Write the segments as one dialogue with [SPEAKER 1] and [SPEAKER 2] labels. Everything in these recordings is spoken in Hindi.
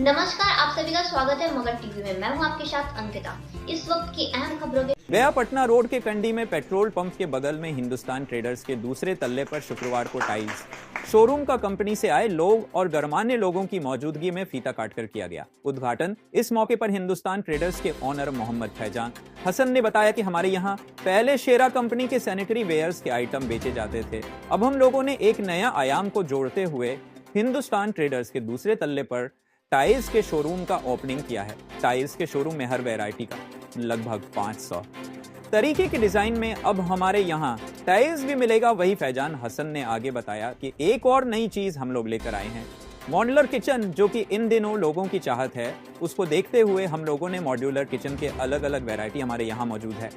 [SPEAKER 1] नमस्कार, आप सभी का स्वागत है मगध टीवी में। मैं हूं आपके साथ अंकिता। इस वक्त की अहम खबरों के
[SPEAKER 2] गया पटना रोड के कंडी में पेट्रोल पंप के बगल में हिंदुस्तान ट्रेडर्स के दूसरे तल्ले पर शुक्रवार को टाइल्स शोरूम का कंपनी से आए लोग और गणमान्य लोगों की मौजूदगी में फीता काटकर किया गया उद्घाटन। इस मौके पर हिंदुस्तान ट्रेडर्स के ऑनर मोहम्मद फैजान हसन ने बताया कि हमारे यहाँ पहले शेरा कंपनी के सैनिटरी वेयर्स के आइटम बेचे जाते थे। अब हम लोगों ने एक नया आयाम को जोड़ते हुए हिंदुस्तान ट्रेडर्स के दूसरे तल्ले पर टाइल्स के शोरूम का ओपनिंग किया है। टाइल्स के शोरूम में हर वैरायटी का लगभग 500 तरीके के डिजाइन में अब हमारे यहाँ टाइल्स भी मिलेगा। वही फैजान हसन ने आगे बताया कि एक और नई चीज हम लोग लेकर आए हैं, मॉड्यूलर किचन, जो कि इन दिनों लोगों की चाहत है। उसको देखते हुए हम लोगों ने मॉड्यूलर किचन के अलग अलग वैरायटी हमारे यहाँ मौजूद है।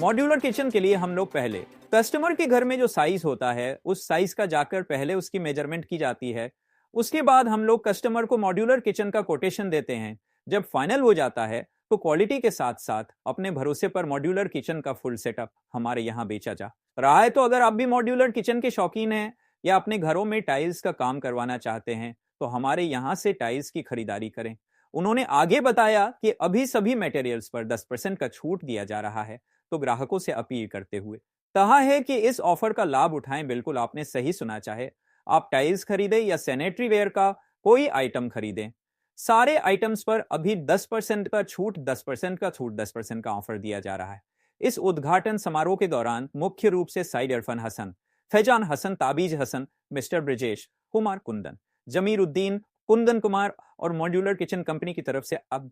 [SPEAKER 2] मॉड्यूलर किचन के लिए हम लोग पहले कस्टमर के घर में जो साइज होता है उस साइज का जाकर पहले उसकी मेजरमेंट की जाती है। उसके बाद हम लोग कस्टमर को मॉड्यूलर किचन का कोटेशन देते हैं। जब फाइनल हो जाता है तो क्वालिटी के साथ साथ अपने भरोसे पर मॉड्यूलर किचन का फुल सेटअप हमारे यहाँ बेचा जा रहा है। तो अगर आप भी मॉड्यूलर किचन के शौकीन हैं या अपने घरों में टाइल्स का काम करवाना चाहते हैं तो हमारे यहाँ से टाइल्स की खरीदारी करें। उन्होंने आगे बताया कि अभी सभी मटेरियल्स पर 10% का छूट दिया जा रहा है। तो ग्राहकों से अपील करते हुए कहा है कि इस ऑफर का लाभ उठाएं। बिल्कुल आपने सही सुना, चाहे आप टाइल्स खरीदें या सैनिटरी वेयर का कोई आइटम खरीदें, सारे आइटम्स पर अभी 10% का छूट, 10% का छूट, 10% का ऑफर दिया जा रहा है। इस उद्घाटन समारोह के दौरान मुख्य रूप से साइड इरफान हसन, फैजान हसन, ताबीज हसन, मिस्टर ब्रिजेश कुमार कुंदन, जमीर उद्दीन कुंदन कुमार और मॉड्यूलर किचन कंपनी की तरफ से अब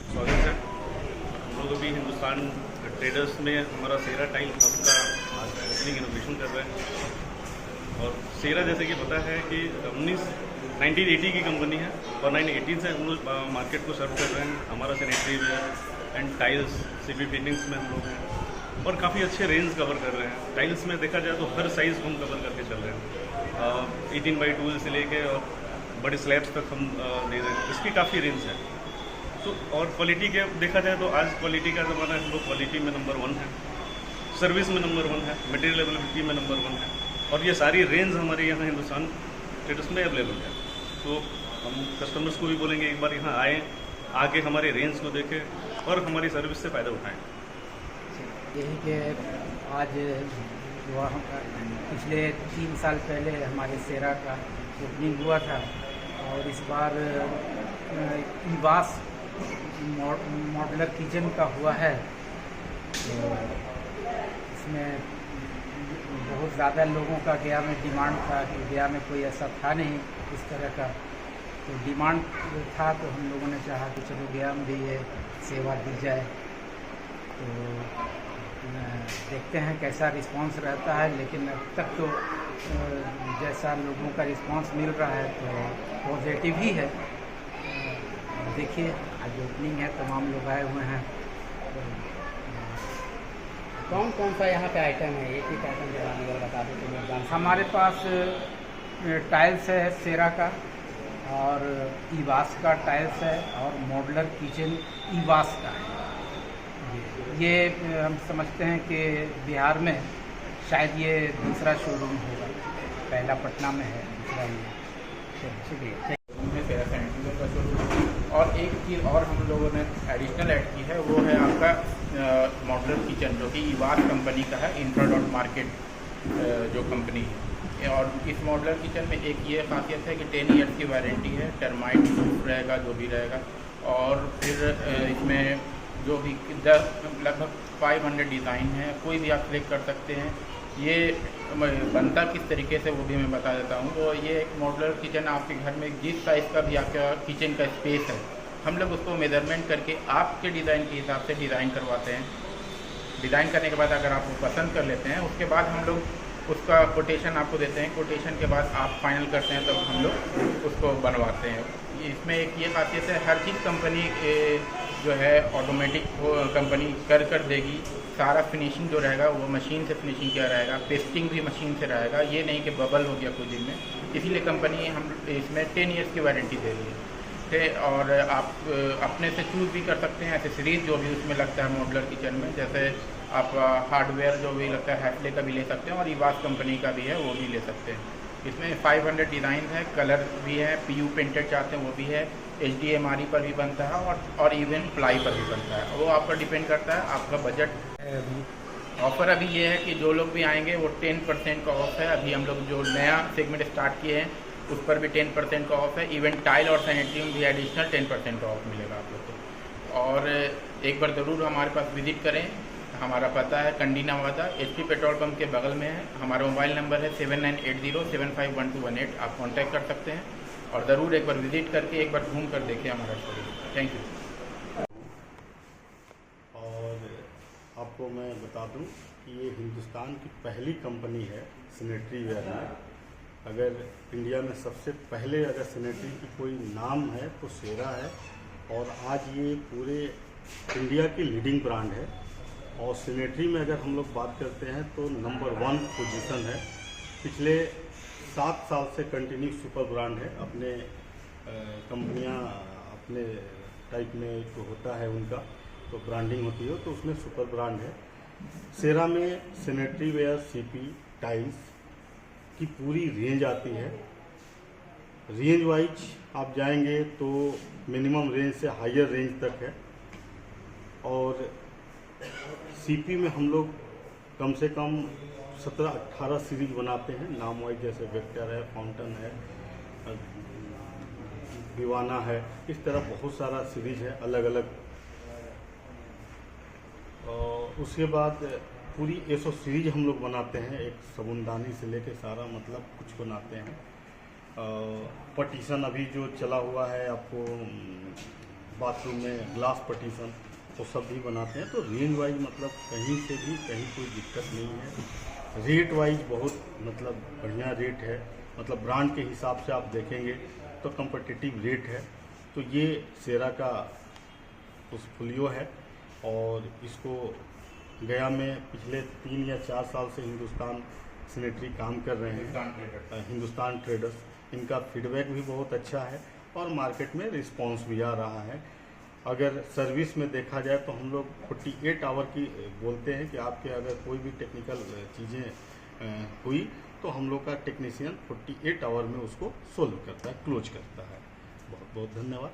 [SPEAKER 3] स्वागत है। हम लोग अभी हिंदुस्तान ट्रेडर्स में हमारा सेरा टाइल हब का ओपनिंग इनोवेशन कर रहे हैं। और सेरा जैसे कि पता है कि 1980 की कंपनी है और 1980 से हम लोग मार्केट को सर्व कर रहे हैं। हमारा sanitary ware and tiles CP fittings में हम लोग हैं और काफ़ी अच्छे रेंज कवर कर रहे हैं। टाइल्स में देखा जाए तो हर साइज़ हम कवर करके चल रहे हैं। 18x2 से लेके और बड़े स्लैब्स तक हम दे रहे हैं। इसकी काफ़ी रेंज है। तो और क्वालिटी के देखा जाए तो आज क्वालिटी का ज़माना है। हम लोग क्वालिटी में नंबर 1 है, सर्विस में नंबर 1 है, मटेरियल अवेलेबिलिटी में नंबर 1 है और ये सारी रेंज हमारे यहाँ हिंदुस्तान ट्रेडर्स में अवेलेबल है। तो हम कस्टमर्स को भी बोलेंगे एक बार यहाँ आएँ, आके हमारे रेंज को देखें और हमारी सर्विस से फ़ायदा उठाएँ।
[SPEAKER 4] यही कि आज पिछले 3 साल पहले हमारे सेरा का ओपनिंग हुआ था और इस बार ईवास मॉड्यूलर किचन का हुआ है। तो इसमें बहुत ज़्यादा लोगों का गया में डिमांड था कि गया में कोई ऐसा था नहीं इस तरह का, तो डिमांड था तो हम लोगों ने चाहा कि चलो गया में भी ये सेवा दी जाए। तो देखते हैं कैसा रिस्पांस रहता है, लेकिन अब तक तो जैसा लोगों का रिस्पांस मिल रहा है तो पॉजिटिव ही है। देखिए आज ओपनिंग है, तमाम लोग आए हुए हैं।
[SPEAKER 5] कौन कौन सा यहाँ पे आइटम है? एक ही आइटम के बारे में बता दें तो लोग जान सकें।
[SPEAKER 4] हमारे पास टाइल्स है सेरा का और ईवास का टाइल्स है और मॉड्यूलर किचन ईवास का है। ये हम समझते हैं कि बिहार में शायद ये दूसरा शोरूम होगा। पहला पटना में है, दूसरा ये।
[SPEAKER 5] शुक्रिया।
[SPEAKER 6] सेरा सैनिटरी का शोरूम। और एक चीज़ और हम लोगों ने एडिशनल ऐड की है, वो है आपका मॉड्यूलर किचन, जो कि ईवास कंपनी का है, इंफ्राडॉट मार्केट जो कंपनी है। और इस मॉड्यूलर किचन में एक ये खासियत है कि 10 ईयर्स की वारंटी है, टर्माइट प्रूफ रहेगा जो भी रहेगा। और फिर इसमें जो भी लगभग 500 डिज़ाइन है, कोई भी आप क्लिक कर सकते हैं। ये बनता किस तरीके से वो भी मैं बता देता हूँ। तो ये एक मॉड्यूलर किचन आपके घर में जिस साइज़ का भी आपका किचन का स्पेस है, हम लोग उसको मेजरमेंट करके आपके डिज़ाइन के हिसाब से डिज़ाइन करवाते हैं। डिज़ाइन करने के बाद अगर आप वो पसंद कर लेते हैं, उसके बाद हम लोग उसका कोटेशन आपको देते हैं। कोटेशन के बाद आप फाइनल करते हैं, तब हम लोग उसको बनवाते हैं। इसमें एक ये खासियत है, हर चीज़ कंपनी जो है ऑटोमेटिक कंपनी कर देगी। सारा फिनिशिंग जो रहेगा वो मशीन से फिनिशिंग किया रहेगा, पेस्टिंग भी मशीन से रहेगा। ये नहीं कि बबल हो गया कुछ दिन में, इसीलिए कंपनी हम इसमें 10 ईयर्स की वारंटी दे रही है। और आप अपने से चूज़ भी कर सकते हैं एसेसरीज जो भी उसमें लगता है मॉड्यूलर किचन में, जैसे आप हार्डवेयर जो भी लगता है हैफले का भी ले सकते हैं और ईवास कंपनी का भी है वो भी ले सकते हैं। इसमें 500 डिज़ाइन है, कलर भी है, PU पेंटेड चाहते हैं वो भी है, HDMRE पर भी बनता है और इवन प्लाई पर भी बनता है। वो आप पर डिपेंड करता है आपका बजट। ऑफ़र अभी ये है कि जो लोग भी आएंगे वो 10% का ऑफ है। अभी हम लोग जो नया सेगमेंट स्टार्ट किए हैं उस पर भी 10% का ऑफ है। इवन टाइल और सैनिटरी में भी एडिशनल 10% का ऑफ मिलेगा आप लोग को। और एक बार ज़रूर हमारे पास विज़िट करें। हमारा पता है कंडी नवादा HP पेट्रोल पंप के बगल में है। हमारा मोबाइल नंबर है 7980751218। आप कांटेक्ट कर सकते हैं और ज़रूर एक बार विज़िट करके एक बार घूम कर देखें हमारा शोरूम। Thank you.
[SPEAKER 7] और आपको मैं बता दूं कि ये हिंदुस्तान की पहली कंपनी है सैनिटरी वेयर में। अगर इंडिया में सबसे पहले अगर सैनिटरी की कोई नाम है तो सेरा है। और आज ये पूरे इंडिया की लीडिंग ब्रांड है। और सैनिटरी में अगर हम लोग बात करते हैं तो नंबर 1 पोजीशन है। पिछले 7 साल से कंटिन्यू सुपर ब्रांड है। अपने कंपनियां अपने टाइप में जो होता है उनका तो ब्रांडिंग होती है तो उसमें सुपर ब्रांड है। सेरा में सैनिटरी वेयर, CP, टाइल्स की पूरी रेंज आती है। रेंज वाइज आप जाएंगे तो मिनिमम रेंज से हायर रेंज तक है। और CP में हम लोग कम से कम 17-18 सीरीज बनाते हैं नाम वाइज, जैसे वेक्टर है, फाउंटेन है, दीवाना है, इस तरह बहुत सारा सीरीज है अलग अलग। और उसके बाद पूरी 100 सीरीज हम लोग बनाते हैं। एक साबुनदानी से लेके सारा मतलब कुछ बनाते हैं। पटिशन अभी जो चला हुआ है आपको बाथरूम में ग्लास पटिशन तो सब भी बनाते हैं। तो रेंज वाइज मतलब कहीं से भी कहीं कोई दिक्कत नहीं है। रेट वाइज बहुत मतलब बढ़िया रेट है। मतलब ब्रांड के हिसाब से आप देखेंगे तो कम्पिटिटिव रेट है। तो ये सेरा का पोर्टफोलियो है। और इसको गया में पिछले 3 या 4 साल से हिंदुस्तान सैनिटरी काम कर रहे हैं। हिंदुस्तान ट्रेडर्स, इनका फीडबैक भी बहुत अच्छा है और मार्केट में रिस्पांस भी आ रहा है। अगर सर्विस में देखा जाए तो हम लोग 48 आवर की बोलते हैं कि आपके अगर कोई भी टेक्निकल चीज़ें हुई तो हम लोग का टेक्नीशियन 48 आवर में उसको सोल्व करता है, क्लोज करता है। बहुत बहुत धन्यवाद।